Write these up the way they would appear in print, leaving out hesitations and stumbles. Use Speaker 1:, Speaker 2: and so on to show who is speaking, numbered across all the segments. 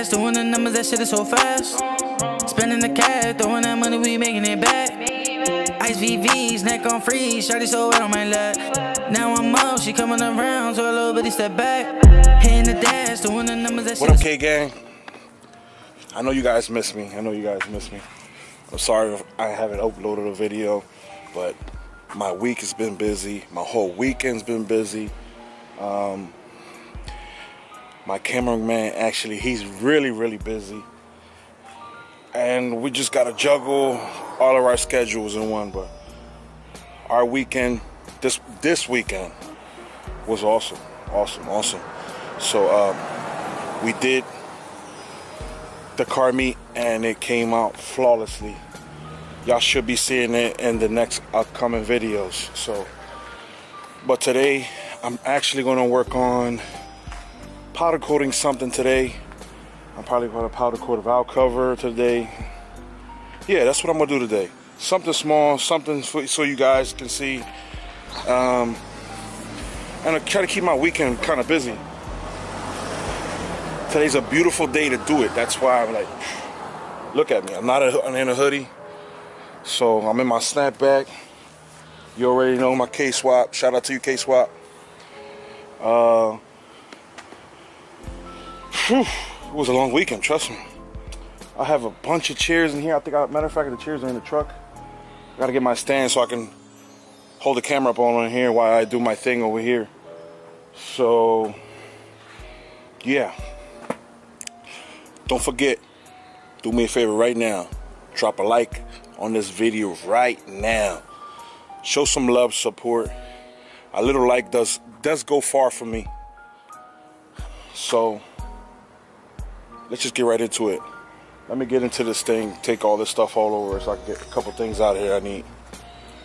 Speaker 1: dash, doing the numbers, that shit is so fast. Spending the cash, throwing that money, we making it back. Ice VVs, neck on freeze, shawty so wet on my lap. Now I'm up, she coming around, so a little bitty step back. Hitting the dash, doing the numbers, that shit.
Speaker 2: What up, K-Gang? I know you guys miss me. I'm sorry if I haven't uploaded a video, but my week has been busy. My whole weekend's been busy. My cameraman, actually, he's really busy. And we just got to juggle all of our schedules in one. But our weekend, this weekend, was awesome. So we did the car meet, and it came out flawlessly. Y'all should be seeing it in the next upcoming videos. So, but today I'm actually going to work on powder coating something today. I'm probably going to powder coat a valve cover today. Yeah, that's what I'm going to do today. Something small, something so you guys can see. And I try to keep my weekend kind of busy. Today's a beautiful day to do it. That's why I'm like, look at me. I'm not in a hoodie. So I'm in my snapback. You already know my K-Swap. Shout out to you, K-Swap. It was a long weekend, trust me. I have a bunch of chairs in here. I think, matter of fact, the chairs are in the truck. I gotta get my stand so I can hold the camera up on here while I do my thing over here. So, yeah. Don't forget, do me a favor right now. Drop a like on this video right now. Show some love, support. A little like does go far for me. So, let's just get right into it. Let me get into this thing, take all this stuff all over so I can get a couple things out of here I need.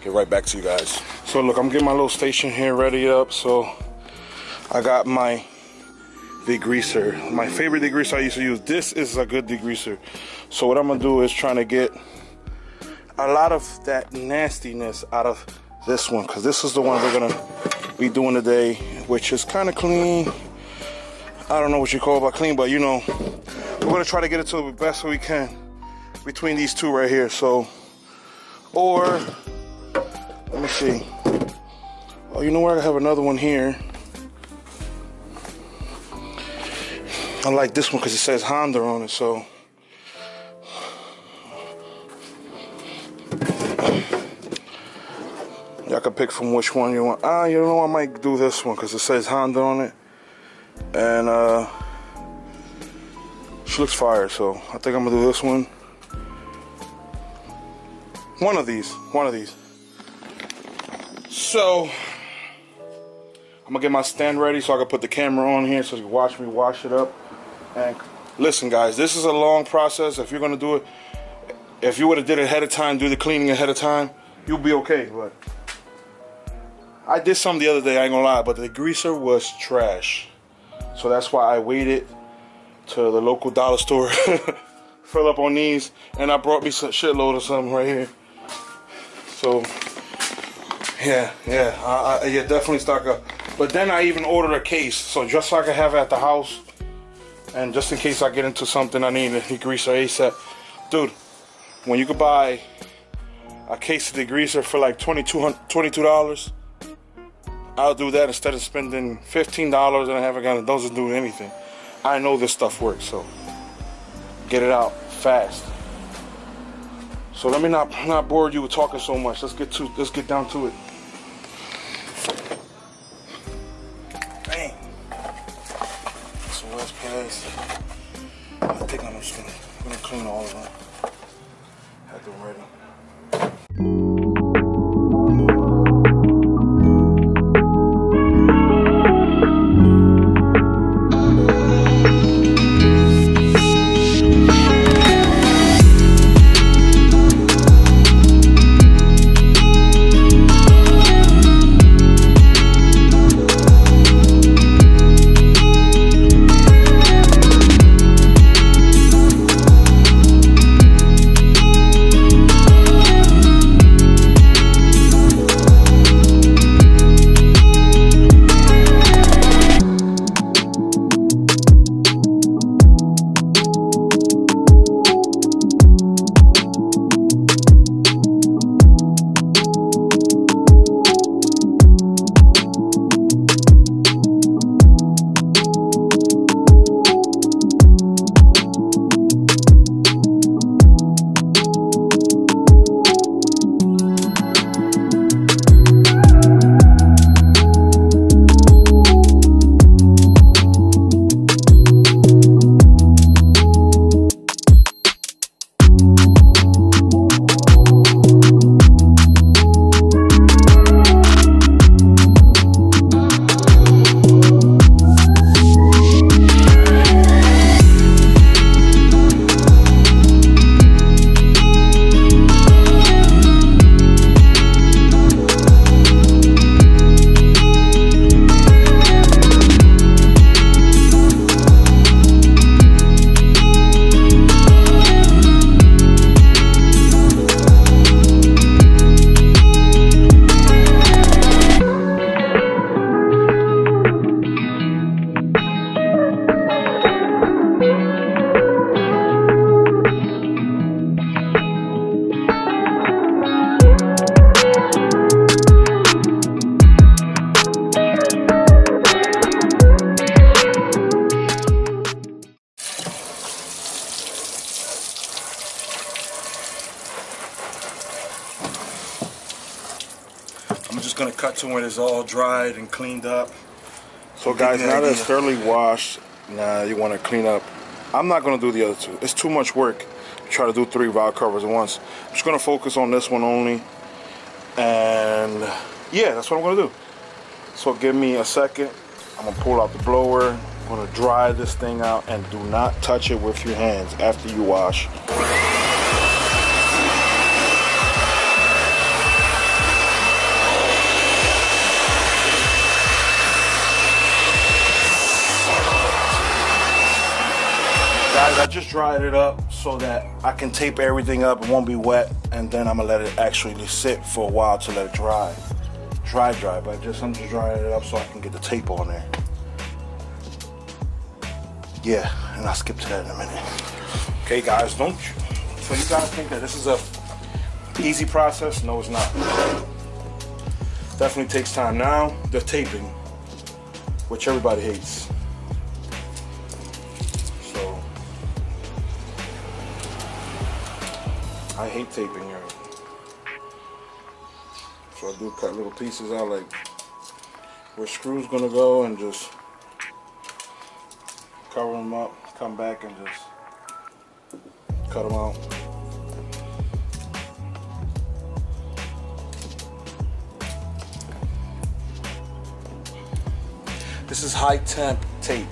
Speaker 2: Get right back to you guys. So look, I'm getting my little station here ready up. So I got my degreaser. My favorite degreaser I used to use. This is a good degreaser. So what I'm gonna do is trying to get a lot of that nastiness out of this one, because this is the one we're gonna be doing today, which is kind of clean. I don't know what you call it by clean, but you know, we're gonna try to get it to the best we can between these two right here. So, or let me see. Oh, you know where I have another one here. I like this one because it says Honda on it. So, y'all can pick from which one you want. You know, I might do this one because it says Honda on it. And she looks fire, so I think I'm gonna do this one. One of these. So I'm gonna get my stand ready so I can put the camera on here so you can watch me wash it up. And listen, guys, this is a long process. If you're gonna do it, if you would have did it ahead of time, do the cleaning ahead of time, you'll be okay. But I did some the other day, I ain't gonna lie, but the degreaser was trash. So that's why I waited to the local dollar store, fill up on these, and I brought me some shitload of something right here. So, yeah, definitely stock up. But then I even ordered a case, so just so I can have it at the house, and just in case I get into something I need a degreaser ASAP. Dude, when you could buy a case of degreaser for like $22, I'll do that instead of spending $15 and I haven't got it. Doesn't do anything. I know this stuff works, so get it out fast. So let me not bore you with talking so much. Let's get down to it. Bang. Some West pads. I think I'm just gonna clean all of them. Have them ready. just gonna cut to when it's all dried and cleaned up. So guys, now that it's thoroughly washed, now you want to clean up. I'm not gonna do the other two. It's too much work to try to do 3 valve covers at once. I'm just gonna focus on this one only. And yeah, that's what I'm gonna do. So give me a second. I'm gonna pull out the blower. I'm gonna dry this thing out, and do not touch it with your hands after you wash. Guys, I just dried it up so that I can tape everything up. It won't be wet, and then I'm gonna let it actually sit for a while to let it dry. Dry, but I'm just drying it up so I can get the tape on there. Yeah, and I'll skip to that in a minute. Okay, guys, so you guys think that this is a easy process? No, it's not. Definitely takes time. Now, the taping, which everybody hates. So, I hate taping here. So I do cut little pieces out, like where screws gonna go, and just cover them up, come back and just cut them out. This is high temp tape.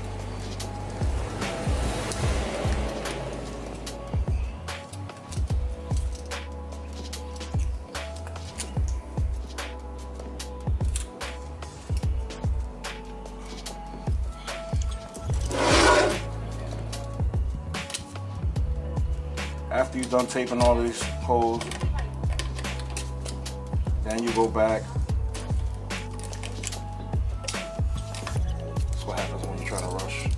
Speaker 2: After you're done taping all these holes, then you go back. That's what happens when you try to rush.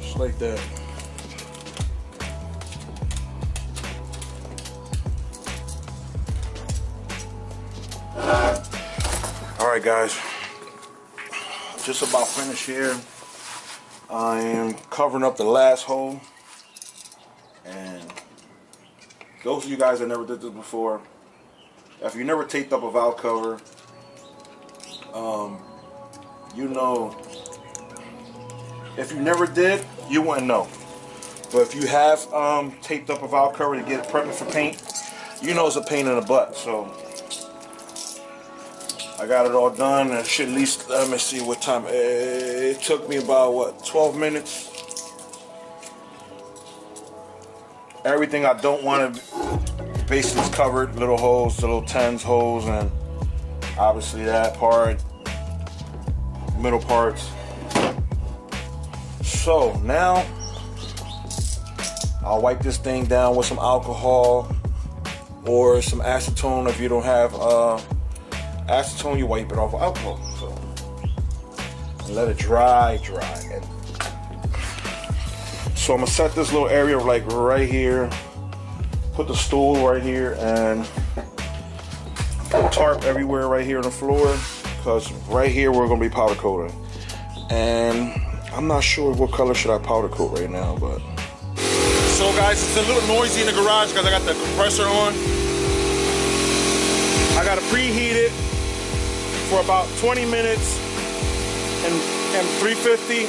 Speaker 2: Just like that. Alright guys, just about finished here. I am covering up the last hole, and those of you guys that never did this before, if you never taped up a valve cover, you know, if you never did, you wouldn't know. But if you have taped up a valve cover to get it prepping for paint, you know it's a pain in the butt. So I got it all done. It should at least, let me see what time. It took me about, what, 12 minutes. Everything I don't want to, basically is covered. Little holes, the little tens holes, and obviously that part, middle parts. So now, I'll wipe this thing down with some alcohol or some acetone. If you don't have acetone, you wipe it off with alcohol. So, and let it dry. And so I'm gonna set this little area like right here. Put the stool right here and tarp everywhere right here on the floor, because right here we're gonna be powder coating. And I'm not sure what color should I powder coat right now, but. So guys, it's a little noisy in the garage because I got the compressor on. I gotta preheat it for about 20 minutes and 350.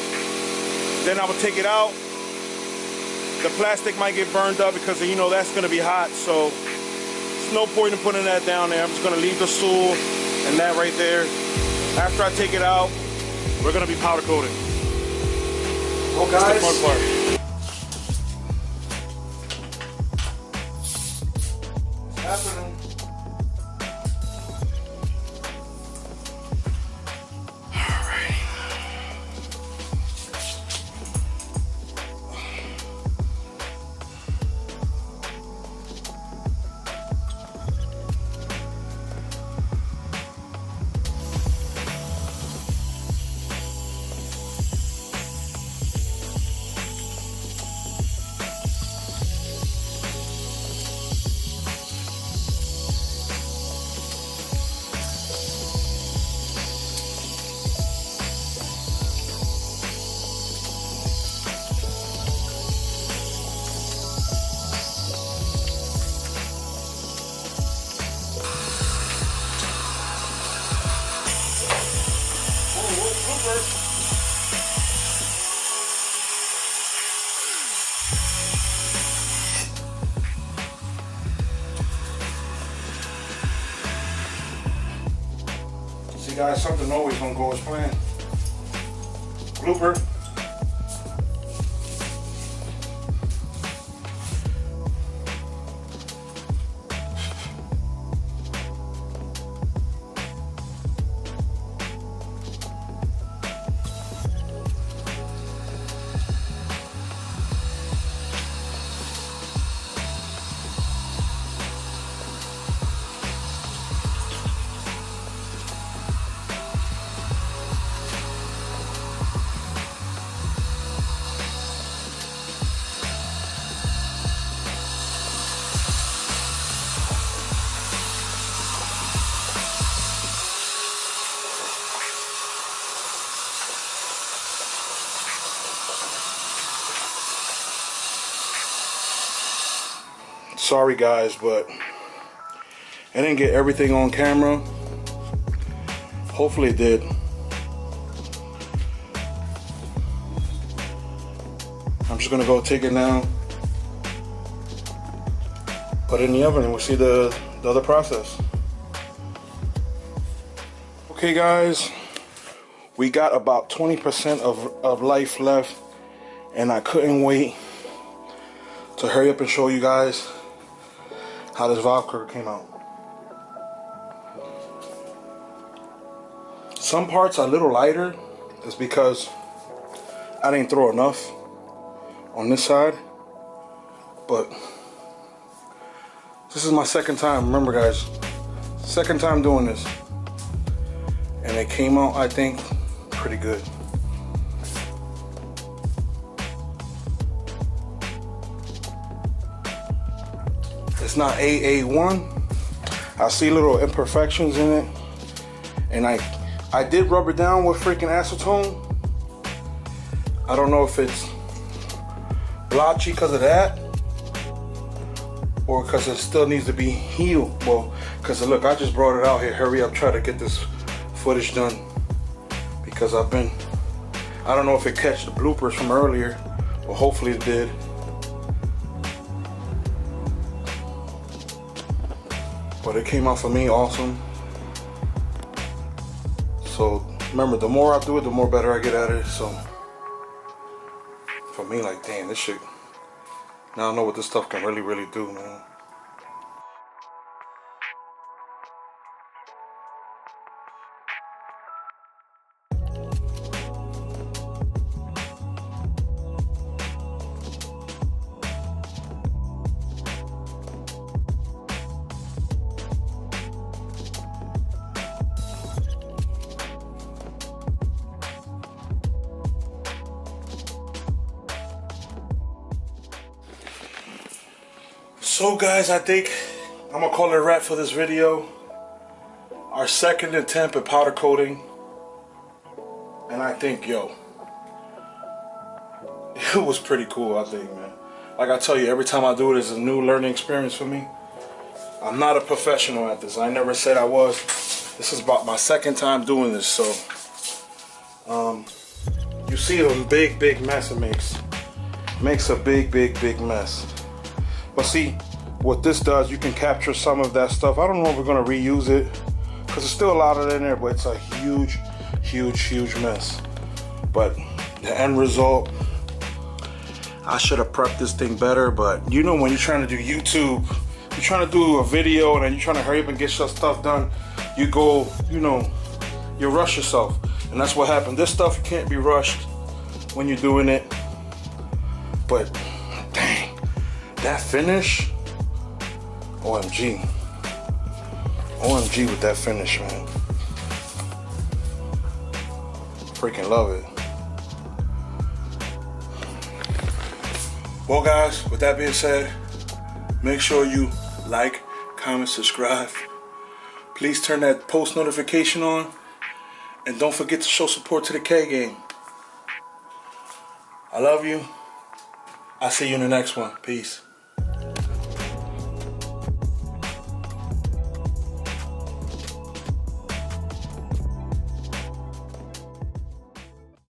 Speaker 2: Then I will take it out. The plastic might get burned up because, you know, that's gonna be hot. So there's no point in putting that down there. I'm just gonna leave the stool and that right there. After I take it out, we're gonna be powder coating. Oh guys. That's the fun part. Happening. guys, something always gonna go as planned. Blooper. Sorry guys, but I didn't get everything on camera. Hopefully it did. I'm just gonna go take it now, put it in the oven, and we'll see the other process. Okay guys, we got about 20% of life left, and I couldn't wait to hurry up and show you guys how this valve cover came out. Some parts are a little lighter. It's because I didn't throw enough on this side. But this is my second time. Remember guys, second time doing this. And it came out, I think, pretty good. It's not AA1. I see little imperfections in it, and I did rub it down with freaking acetone. I don't know if it's blotchy because of that, or because it still needs to be healed. Well, because look, I just brought it out here. Hurry up, try to get this footage done, because I don't know if it catch the bloopers from earlier, but hopefully it did. But it came out for me awesome. So remember, the more I do it, the more better I get at it. So for me, like, damn, this shit, now I know what this stuff can really do, man. So guys, I think I'm gonna call it a wrap for this video. Our second attempt at powder coating, and I think, yo, it was pretty cool. I think, man, like I tell you, every time I do it, it's a new learning experience for me. I'm not a professional at this. I never said I was. This is about my second time doing this. So you see a big mess it makes a big mess. But see, what this does, you can capture some of that stuff. I don't know if we're gonna reuse it, because there's still a lot of it in there, but it's a huge mess. But the end result, I should have prepped this thing better. But you know, when you're trying to do YouTube, you're trying to do a video and then you're trying to hurry up and get your stuff done, you go, you know, you rush yourself. And that's what happened. This stuff, you can't be rushed when you're doing it. But dang, that finish, OMG with that finish, man. Freaking love it. Well guys, with that being said, make sure you like, comment, subscribe. Please turn that post notification on, and don't forget to show support to the K game. I love you. I'll see you in the next one. Peace.